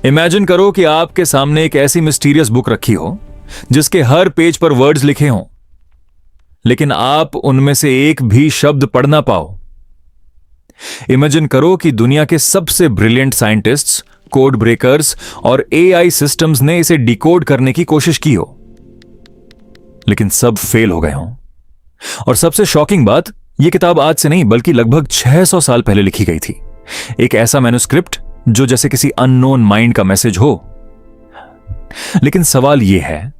Imagine करो कि आपके सामने एक ऐसी मिस्टीरियस बुक रखी हो जिसके हर पेज पर वर्ड्स लिखे हों, लेकिन आप उनमें से एक भी शब्द पढ़ ना पाओ। इमेजिन करो कि दुनिया के सबसे ब्रिलियंट साइंटिस्ट्स, कोड ब्रेकर्स और एआई सिस्टम्स ने इसे डिकोड करने की कोशिश की हो, लेकिन सब फेल हो गए हों। और सबसे शॉकिंग बात, यह किताब आज से नहीं बल्कि लगभग 600 साल पहले लिखी गई थी। एक ऐसा मैन्युस्क्रिप्ट जो जैसे किसी अननोन माइंड का मैसेज हो। लेकिन सवाल यह है,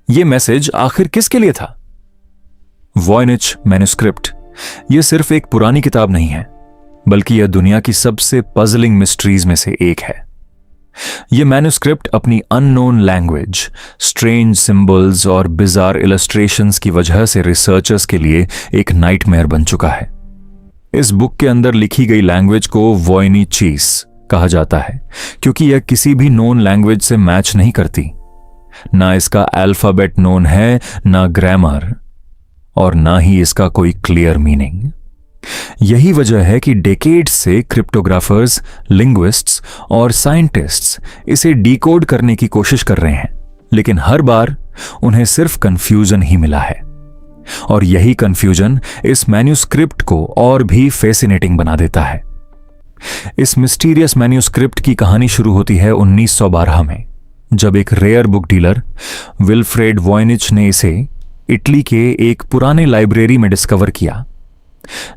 यह मैसेज आखिर किसके लिए था? वॉयनिच मैन्युस्क्रिप्ट यह सिर्फ एक पुरानी किताब नहीं है, बल्कि यह दुनिया की सबसे पजलिंग मिस्ट्रीज में से एक है। यह मैन्युस्क्रिप्ट अपनी अननोन लैंग्वेज, स्ट्रेंज सिंबल्स और बिजार इलस्ट्रेशंस की वजह से रिसर्चर्स के लिए एक नाइटमेयर बन चुका है। इस बुक के अंदर लिखी गई लैंग्वेज को वॉयनिचीस कहा जाता है, क्योंकि यह किसी भी नोन लैंग्वेज से मैच नहीं करती। ना इसका अल्फाबेट नोन है, ना ग्रामर, और ना ही इसका कोई क्लियर मीनिंग। यही वजह है कि डेकेड्स से क्रिप्टोग्राफर्स, लिंग्विस्ट्स और साइंटिस्ट्स इसे डिकोड करने की कोशिश कर रहे हैं, लेकिन हर बार उन्हें सिर्फ कंफ्यूजन ही मिला है। और यही कंफ्यूजन इस मैन्युस्क्रिप्ट को और भी फैसिनेटिंग बना देता है। इस मिस्टीरियस मैन्युस्क्रिप्ट की कहानी शुरू होती है 1912 में, जब एक rare book dealer Wilfred Voynich ने इसे इटली के एक पुराने लाइब्रेरी में डिस्कवर किया।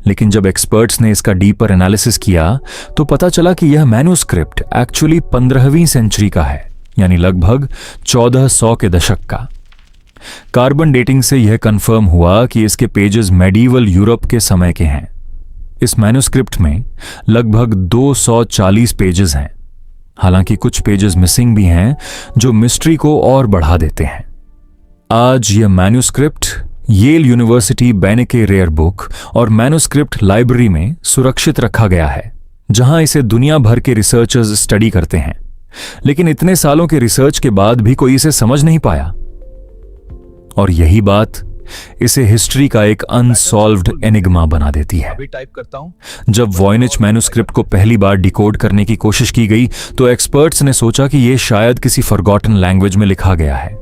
लेकिन जब एक्सपर्ट्स ने इसका डीपर एनालिसिस किया तो पता चला कि यह मैन्युस्क्रिप्ट एक्चुअली 15वीं सेंचुरी का है, यानी लगभग 1400 के दशक का। कार्बन डेटिंग से यह कंफर्म हुआ कि इसके पेजेस मेडिवल यूरोप के समय के हैं। इस मैन्युस्क्रिप्ट में लगभग 240 पेजेस हैं, हालांकि कुछ पेजेस मिसिंग भी हैं जो मिस्ट्री को और बढ़ा देते हैं। आज यह manuscript Yale university Beinecke rare book और मैन्युस्क्रिप्ट लाइब्रेरी में सुरक्षित रखा गया है, जहां इसे दुनिया भर के रिसर्चर्स स्टडी करते हैं। लेकिन इतने सालों के रिसर्च के बाद भी कोई इसे समझ नहीं पाया। और यही बात इसे हिस्ट्री का एक अनसॉल्व्ड एनिग्मा बना देती है। जब वॉयनिच मैन्युस्क्रिप्ट को पहली बार डिकोड करने की कोशिश की गई तो एक्सपर्ट्स ने सोचा कि यह शायद किसी फॉरगॉटन लैंग्वेज में लिखा गया है।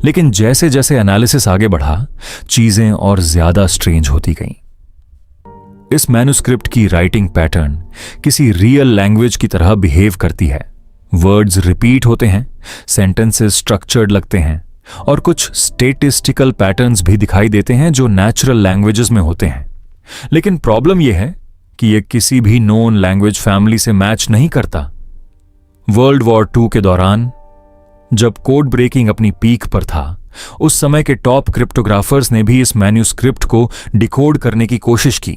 लेकिन जैसे जैसे एनालिसिस आगे बढ़ा, चीजें और ज्यादा स्ट्रेंज होती गईं। इस मैन्युस्क्रिप्ट की राइटिंग पैटर्न किसी रियल लैंग्वेज की तरह बिहेव करती है। वर्ड्स रिपीट होते हैं, सेंटेंसेस स्ट्रक्चर्ड लगते हैं, और कुछ स्टेटिस्टिकल पैटर्न्स भी दिखाई देते हैं जो नेचुरल लैंग्वेजेस में होते हैं। लेकिन प्रॉब्लम यह है कि यह किसी भी नोन लैंग्वेज फैमिली से मैच नहीं करता। वर्ल्ड वॉर II के दौरान जब कोड ब्रेकिंग अपनी पीक पर था, उस समय के टॉप क्रिप्टोग्राफर्स ने भी इस मैन्युस्क्रिप्ट को डिकोड करने की कोशिश की,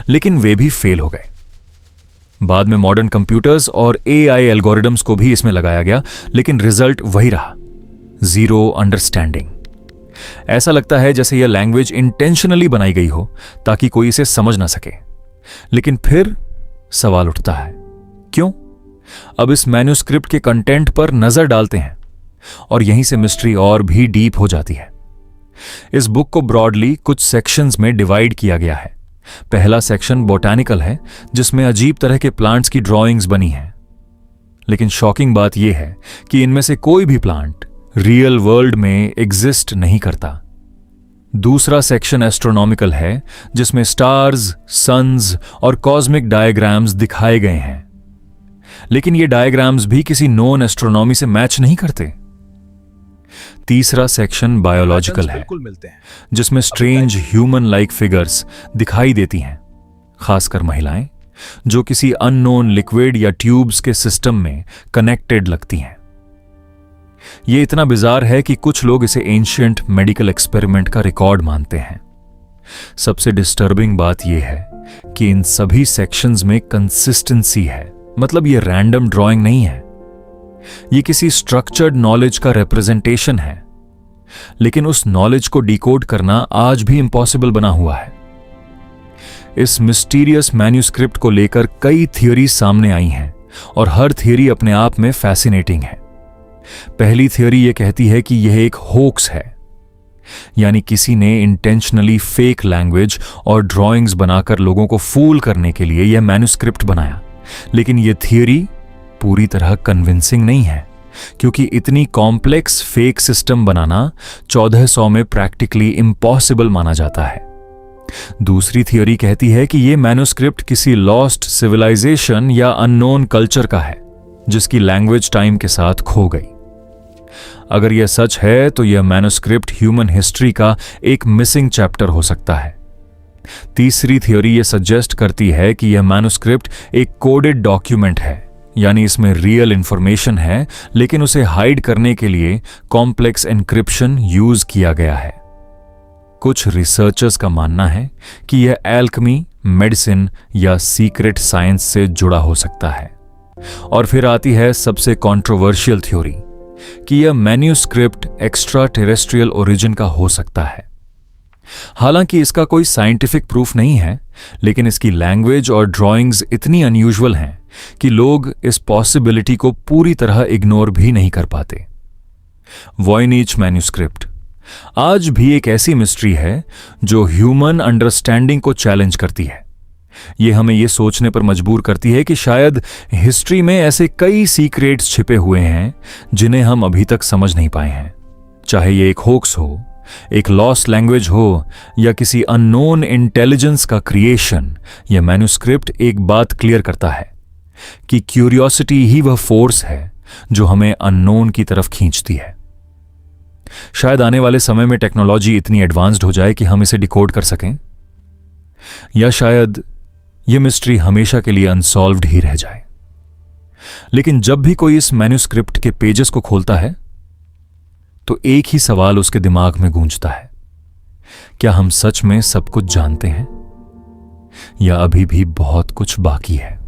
लेकिन वे भी फेल हो गए। बाद में मॉडर्न कंप्यूटर्स और एआई एल्गोरिदम्स को भी इसमें लगाया गया, लेकिन रिजल्ट वही रहा, जीरो अंडरस्टैंडिंग। ऐसा लगता है जैसे यह लैंग्वेज इंटेंशनली बनाई गई हो ताकि कोई इसे समझ ना सके। लेकिन फिर सवाल उठता है, क्यों? अब इस मैन्युस्क्रिप्ट के कंटेंट पर नजर डालते हैं और यहीं से मिस्ट्री और भी डीप हो जाती है। इस बुक को ब्रॉडली कुछ सेक्शंस में डिवाइड किया गया है। पहला सेक्शन बोटैनिकल है, जिसमें अजीब तरह के प्लांट्स की ड्राइंग्स बनी हैं। लेकिन शॉकिंग बात यह है कि इनमें से कोई भी प्लांट रियल वर्ल्ड में एग्जिस्ट नहीं करता। दूसरा सेक्शन एस्ट्रोनॉमिकल है, जिसमें स्टार्स, सन्स और कॉस्मिक डायग्राम्स दिखाए गए हैं। लेकिन ये डायग्राम्स भी किसी नोन एस्ट्रोनॉमी से मैच नहीं करते। तीसरा सेक्शन बायोलॉजिकल है, जिसमें स्ट्रेंज ह्यूमन लाइक फिगर्स दिखाई देती हैं, खासकर महिलाएं जो किसी अननोन लिक्विड या ट्यूब्स के सिस्टम में कनेक्टेड लगती हैं। यह इतना बिजार है कि कुछ लोग इसे एंशिएंट मेडिकल एक्सपेरिमेंट का रिकॉर्ड मानते हैं। सबसे डिस्टर्बिंग बात यह है कि इन सभी सेक्शंस में कंसिस्टेंसी है, मतलब ये रैंडम ड्राइंग नहीं है, ये किसी स्ट्रक्चर्ड नॉलेज का रिप्रेजेंटेशन है। लेकिन उस नॉलेज को डिकोड करना आज भी इम्पॉसिबल बना हुआ है। इस मिस्टीरियस मैन्युस्क्रिप्ट को लेकर कई थियोरी सामने आई हैं और हर थियोरी अपने आप में फैसिनेटिंग है। पहली थियोरी यह कहती है कि यह एक होक्स है, यानी किसी ने इंटेंशनली फेक लैंग्वेज और ड्राइंग्स बनाकर लोगों को फूल करने के लिए यह मैन्युस्क्रिप्ट बनाया। लेकिन यह थियोरी पूरी तरह कन्विंसिंग नहीं है, क्योंकि इतनी कॉम्प्लेक्स फेक सिस्टम बनाना 1400 में प्रैक्टिकली इम्पॉसिबल माना जाता है। दूसरी थियोरी कहती है कि यह मैन्युस्क्रिप्ट किसी लॉस्ट सिविलाइजेशन या अननोन कल्चर का है, जिसकी लैंग्वेज टाइम के साथ खो गई। अगर यह सच है तो यह मैन्युस्क्रिप्ट ह्यूमन हिस्ट्री का एक मिसिंग चैप्टर हो सकता है। तीसरी थ्योरी यह सजेस्ट करती है कि यह मैन्युस्क्रिप्ट एक कोडेड डॉक्यूमेंट है, यानी इसमें रियल इंफॉर्मेशन है, लेकिन उसे हाइड करने के लिए कॉम्प्लेक्स एन्क्रिप्शन यूज किया गया है। कुछ रिसर्चर्स का मानना है कि यह एल्केमी, मेडिसिन या सीक्रेट साइंस से जुड़ा हो सकता है। और फिर आती है सबसे कंट्रोवर्शियल थ्योरी कि यह मैन्युस्क्रिप्ट एक्स्ट्रा टेरेस्ट्रियल ओरिजिन का हो सकता है। हालांकि इसका कोई साइंटिफिक प्रूफ नहीं है, लेकिन इसकी लैंग्वेज और ड्राइंग्स इतनी अनयूजुअल हैं कि लोग इस पॉसिबिलिटी को पूरी तरह इग्नोर भी नहीं कर पाते। वॉयनिच मैन्युस्क्रिप्ट आज भी एक ऐसी मिस्ट्री है जो ह्यूमन अंडरस्टैंडिंग को चैलेंज करती है। यह हमें यह सोचने पर मजबूर करती है कि शायद हिस्ट्री में ऐसे कई सीक्रेट्स छिपे हुए हैं जिन्हें हम अभी तक समझ नहीं पाए हैं। चाहे यह एक होक्स हो, एक लॉस्ट लैंग्वेज हो या किसी अननोन इंटेलिजेंस का क्रिएशन, यह मैन्युस्क्रिप्ट एक बात क्लियर करता है कि क्यूरियोसिटी ही वह फोर्स है जो हमें अननोन की तरफ खींचती है। शायद आने वाले समय में टेक्नोलॉजी इतनी एडवांस्ड हो जाए कि हम इसे डिकोड कर सकें, या शायद यह मिस्ट्री हमेशा के लिए अनसॉल्व्ड ही रह जाए। लेकिन जब भी कोई इस मैन्युस्क्रिप्ट के पेजेस को खोलता है तो एक ही सवाल उसके दिमाग में गूंजता है, क्या हम सच में सब कुछ जानते हैं या अभी भी बहुत कुछ बाकी है?